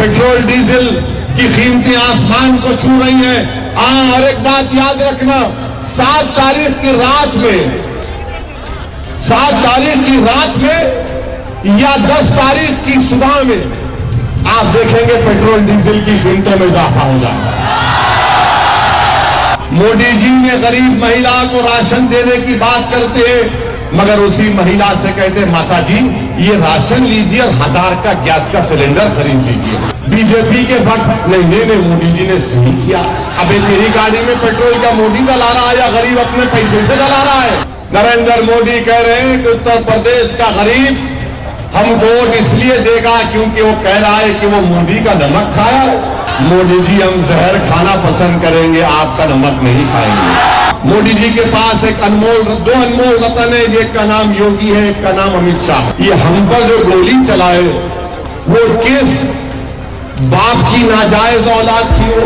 Petrol diesel की कीमतें आसमान को छू रही हैं। और एक बात याद रखना, 7 तारीख की रात में या 10 तारीख की सुबह में आप देखेंगे पेट्रोल डीजल की कीमतों में इजाफा हो जाएगा। मोदी जी ने गरीब महिला को राशन देने की बात करते हैं, मगर उसी महिला से कहते माता जी ये राशन लीजिए और 1000 का गैस का सिलेंडर खरीद लीजिए। बीजेपी के वक्त नहीं, मोदी जी ने सही किया। अबे तेरी गाड़ी में पेट्रोल क्या मोदी डला रहा है या गरीब अपने पैसे से डला रहा है? नरेंद्र मोदी कह रहे हैं कि उत्तर प्रदेश का गरीब हम वोट इसलिए देगा क्योंकि वो कह रहा है कि वो मोदी का नमक खाया। मोदी जी हम जहर खाना पसंद करेंगे, आपका नमक नहीं खाएंगे। मोदी जी के पास दो अनमोल रतन है, एक का नाम योगी है, एक का नाम अमित शाह है। ये हम पर जो गोली चलाए वो किस बाप की नाजायज औलाद थी? वो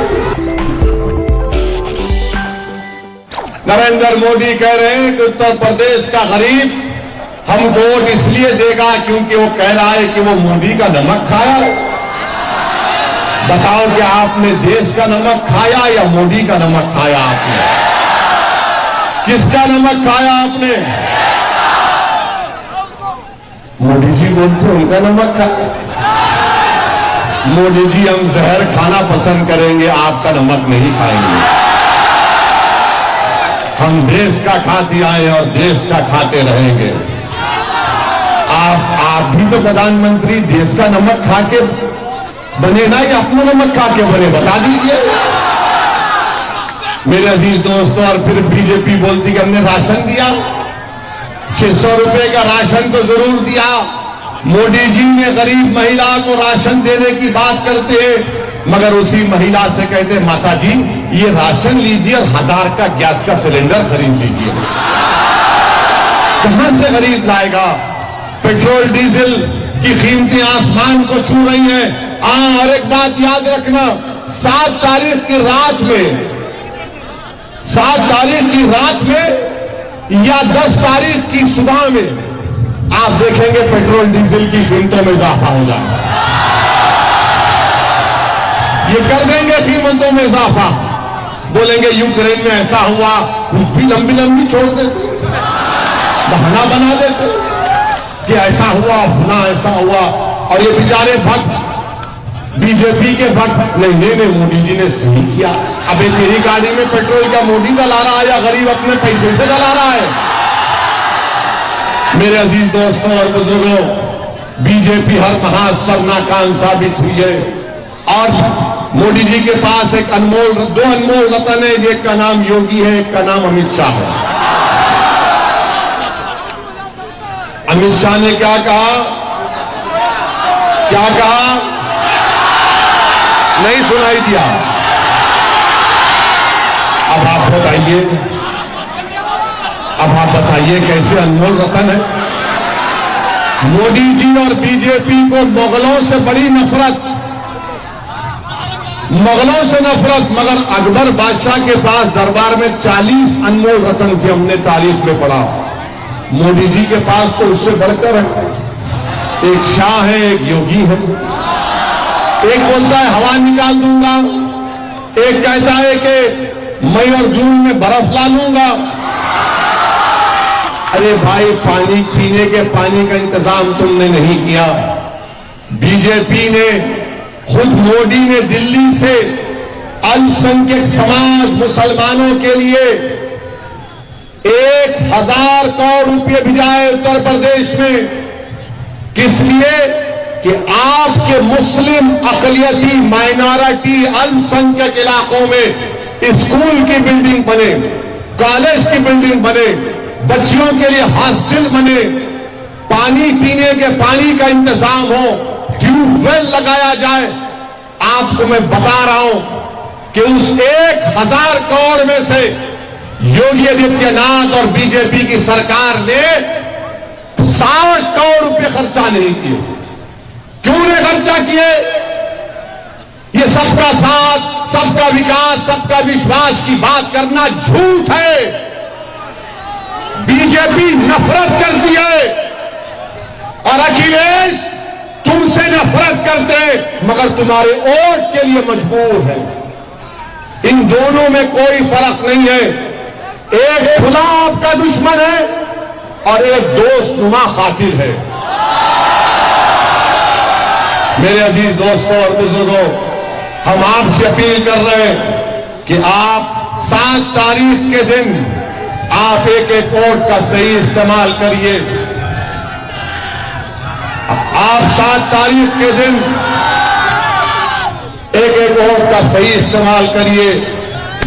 नरेंद्र मोदी कह रहे हैं कि उत्तर प्रदेश का गरीब हम वोट इसलिए देगा क्योंकि वो कह रहा है कि वो मोदी का नमक खाया। बताओ कि आपने देश का नमक खाया या मोदी का नमक खाया? आपने किसका नमक खाया? आपने मोदी जी बोलते उनका नमक खाया। मोदी जी हम जहर खाना पसंद करेंगे, आपका नमक नहीं खाएंगे। हम देश का खाते आए और देश का खाते रहेंगे। आप भी तो प्रधानमंत्री देश का नमक खा के बने ना, या अपना नमक खा के बने? बता दीजिए मेरे अजीज दोस्तों। और फिर बीजेपी बोलती कि हमने राशन दिया, 600 रुपए का राशन तो जरूर दिया। मोदी जी ने गरीब महिला को राशन देने की बात करते हैं, मगर उसी महिला से कहते माता जी ये राशन लीजिए और 1000 का गैस का सिलेंडर खरीद लीजिए। कहां से गरीब लाएगा? पेट्रोल डीजल की कीमतें आसमान को छू रही हैं। और एक बात याद रखना, 7 तारीख की रात में या 10 तारीख की सुबह में आप देखेंगे पेट्रोल डीजल की कीमतों में इजाफा हो जाएगा। ये कर देंगे कीमतों में इजाफा। बोलेंगे यूक्रेन में ऐसा हुआ, कुछ भी लंबी छोड़ देते, बहाना बना देते कि ऐसा हुआ, अपना ऐसा हुआ। और ये बेचारे भक्त बीजेपी के वक्त नहीं, मोदी जी ने सही किया। अबे तेरी गाड़ी में पेट्रोल क्या मोदी डला रहा है या गरीब अपने पैसे से डला रहा है? मेरे अजीज दोस्तों और बुजुर्गों, बीजेपी हर महाज पर नाकाम साबित हुई है। और मोदी जी के पास दो अनमोल रतन है, एक का नाम योगी है, एक का नाम अमित शाह है। अमित शाह ने क्या कहा? नहीं सुनाई दिया। अब आप बताइए कैसे अनमोल रतन है? मोदी जी और बीजेपी को मुगलों से बड़ी नफरत, मगर अकबर बादशाह के पास दरबार में 40 अनमोल रतन थे। हमने तारीख में पढ़ा। मोदी जी के पास तो उससे बढ़कर है, एक शाह है, एक योगी है। एक बोलता है हवा निकाल दूंगा, एक कहता है कि मई और जून में बर्फ ला लूंगा। अरे भाई, पानी पीने के पानी का इंतजाम तुमने नहीं किया। बीजेपी ने खुद मोदी ने दिल्ली से अल्पसंख्यक समाज मुसलमानों के लिए 1000 करोड़ रुपए भिजाए उत्तर प्रदेश में। किस लिए? कि आपके मुस्लिम अकलियती माइनॉरिटी अल्पसंख्यक इलाकों में स्कूल की बिल्डिंग बने, कॉलेज की बिल्डिंग बने, बच्चियों के लिए हॉस्टल बने, पानी पीने के पानी का इंतजाम हो, ट्यूबवेल लगाया जाए। आपको मैं बता रहा हूं कि उस 1000 करोड़ में से योगी आदित्यनाथ और बीजेपी की सरकार ने 60 करोड़ रुपए खर्चा नहीं किए। क्यों नहीं खर्चा किए? ये सबका साथ, सबका विकास, सबका विश्वास की बात करना झूठ है। बीजेपी नफरत करती है और अखिलेश तुमसे नफरत करते मगर तुम्हारे वोट के लिए मजबूर है। इन दोनों में कोई फर्क नहीं है। एक खुदा आपका दुश्मन है और एक दोस्त नुमा कातिल है। मेरे अजीज दोस्तों और बुजुर्गों, हम आपसे अपील कर रहे हैं कि आप 7 तारीख के दिन आप एक एक वोट का सही इस्तेमाल करिए। आप 7 तारीख के दिन एक एक वोट का सही इस्तेमाल करिए।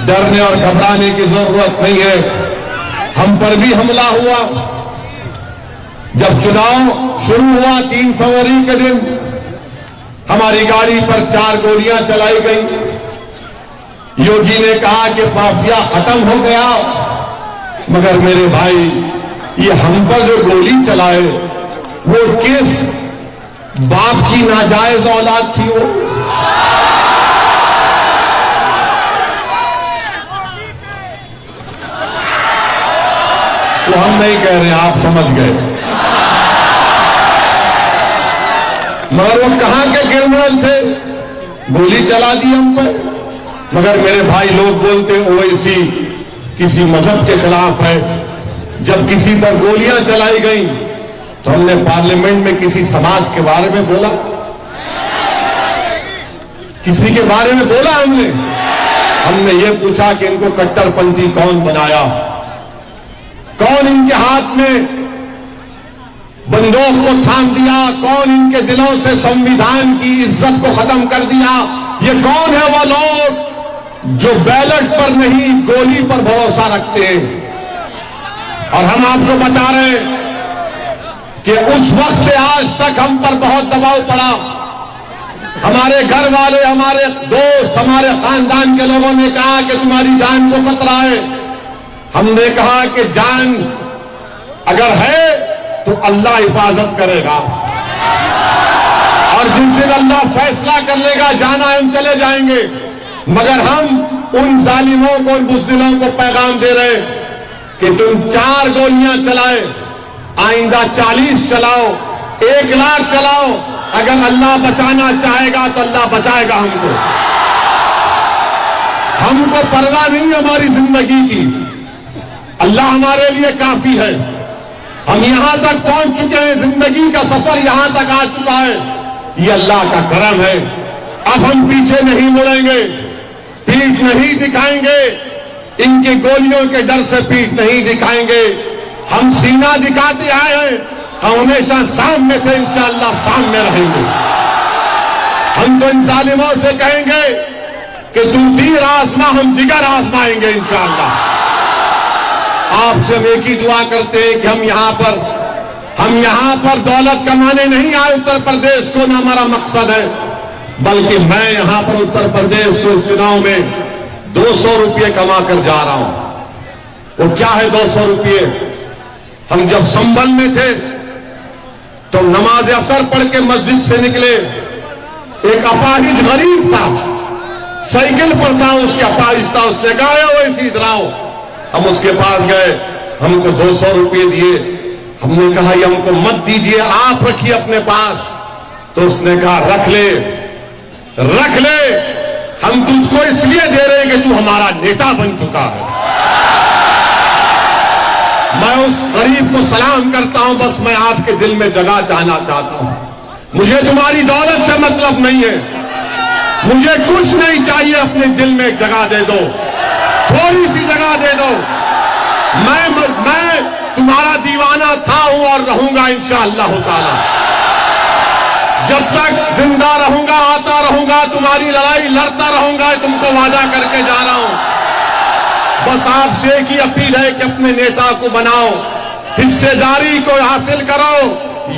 डरने और घबराने की जरूरत नहीं है। हम पर भी हमला हुआ। जब चुनाव शुरू हुआ 3 फरवरी के दिन हमारी गाड़ी पर 4 गोलियां चलाई गई। योगी ने कहा कि माफिया खत्म हो गया, मगर मेरे भाई ये हम पर जो गोली चलाए वो किस बाप की नाजायज औलाद थी वो? तो हम नहीं कह रहे, आप समझ गए। मगर वो कहां के क्रिमिनल थे? गोली चला दी हम पर। मगर मेरे भाई लोग बोलते ओवैसी किसी मजहब के खिलाफ है। जब किसी पर गोलियां चलाई गई तो हमने पार्लियामेंट में किसी समाज के बारे में बोला? किसी के बारे में बोला हमने ये पूछा कि इनको कट्टरपंथी कौन बनाया, कौन इनके हाथ में बंदूक को थाम दिया, कौन इनके दिलों से संविधान की इज्जत को खत्म कर दिया? ये कौन है वो लोग जो बैलेट पर नहीं गोली पर भरोसा रखते हैं? और हम आपको बता रहे हैं कि उस वक्त से आज तक हम पर बहुत दबाव पड़ा। हमारे घर वाले, हमारे दोस्त, हमारे खानदान के लोगों ने कहा कि तुम्हारी जान को खतरा है। हमने कहा कि जान अगर है तो अल्लाह हिफाजत करेगा, और जिस दिन अल्लाह फैसला कर लेगा जाना है हम चले जाएंगे। मगर हम उन जालिमों को, उन बुज़दिलों को पैगाम दे रहे कि तुम 4 गोलियां चलाए, आइंदा 40 चलाओ, 1 लाख चलाओ। अगर अल्लाह बचाना चाहेगा तो अल्लाह बचाएगा हमको। हमको परवाह नहीं हमारी जिंदगी की, अल्लाह हमारे लिए काफी है। हम यहां तक पहुंच चुके हैं, जिंदगी का सफर यहां तक आ चुका है, ये अल्लाह का करम है। अब हम पीछे नहीं मुड़ेंगे, पीठ नहीं दिखाएंगे, इनकी गोलियों के डर से पीठ नहीं दिखाएंगे। हम सीना दिखाते आए हैं, हम हमेशा सामने थे, इंशाअल्लाह सामने रहेंगे। हम तो इन जालिमों से कहेंगे कि तुम तीर आजमा, हम जिगर आजमाएंगे इंशाअल्लाह। आपसे हम एक ही दुआ करते हैं कि हम यहां पर दौलत कमाने नहीं आए उत्तर प्रदेश को, न हमारा मकसद है, बल्कि मैं यहां पर उत्तर प्रदेश को इस चुनाव में 200 रुपये कमा कर जा रहा हूं। वो क्या है 200 रुपये? हम जब संभल में थे तो नमाज असर पढ़ के मस्जिद से निकले, एक अपाहिज गरीब था, साइकिल पर था, उसकी अपाहिज था, उसने कहा वैसे इधर आओ। हम उसके पास गए, हमको 200 रुपये दिए। हमने कहा ये हमको मत दीजिए, आप रखिए अपने पास। तो उसने कहा रख ले, रख ले, हम तुझको इसलिए दे रहे हैं कि तू हमारा नेता बन चुका है। मैं उस गरीब को सलाम करता हूं, बस मैं आपके दिल में जगह जाना चाहता हूं। मुझे तुम्हारी दौलत से मतलब नहीं है, मुझे कुछ नहीं चाहिए, अपने दिल में एक जगह दे दो, थोड़ी सी जगह दे दो। मैं तुम्हारा दीवाना था हूं और रहूंगा इंशाअल्लाह ताला। जब तक जिंदा रहूंगा, आता रहूंगा, तुम्हारी लड़ाई लड़ता रहूंगा, तुमको वादा करके जा रहा हूं। बस आपसे एक ही अपील है कि अपने नेता को बनाओ, हिस्सेदारी को हासिल करो,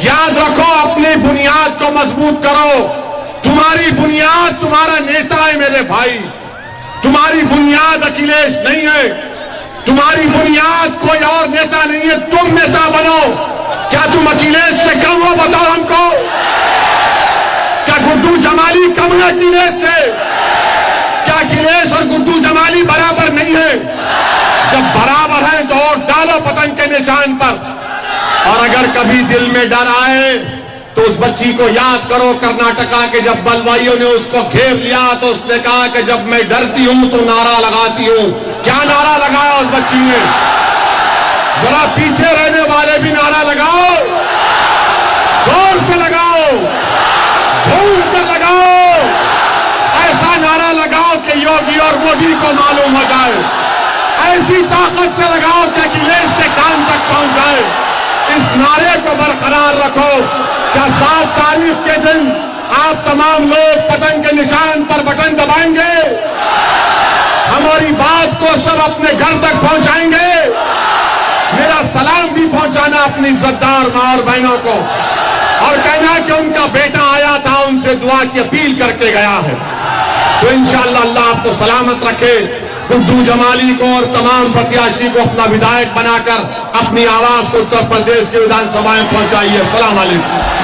याद रखो अपनी बुनियाद को मजबूत करो। तुम्हारी बुनियाद तुम्हारा नेता है मेरे भाई, तुम्हारी बुनियाद अखिलेश नहीं है, तुम्हारी बुनियाद कोई और नेता नहीं है। तुम नेता बनो। क्या तुम अखिलेश से कम हो? बताओ हमको। क्या गुड्डू जमाली कम है अखिलेश से? क्या अखिलेश और गुड्डू जमाली बराबर नहीं है? जब बराबर है तो और डालो पतंग के निशान पर। और अगर कभी दिल में डर आए तो उस बच्ची को याद करो, कर्नाटका के जब बलवाइयों ने उसको घेर लिया तो उसने कहा कि जब मैं डरती हूं तो नारा लगाती हूं। क्या नारा लगाया उस बच्ची ने? जरा पीछे रहने वाले भी नारा लगाओ, जोर से लगाओ, झूम कर लगाओ, ऐसा नारा लगाओ कि योगी और मोदी को मालूम हो जाए, ऐसी ताकत से लगाओ कि अखिलेश के कान तक पहुंच जाए। इस नारे को बरकरार रखो। क्या 7 तारीख के दिन आप तमाम लोग पतंग के निशान पर बटन दबाएंगे? हमारी बात को सब अपने घर तक पहुंचाएंगे? मेरा सलाम भी पहुंचाना अपनी इज्जतदार मां और बहनों को, और कहना कि उनका बेटा आया था, उनसे दुआ की अपील करके गया है। तो इंशाअल्लाह अल्लाह आपको सलामत रखे। गुड्डू जमाली को और तमाम प्रत्याशी को अपना विधायक बनाकर अपनी आवाज को उत्तर प्रदेश के विधानसभा में पहुंचाइए। अस्सलाम वालेकुम।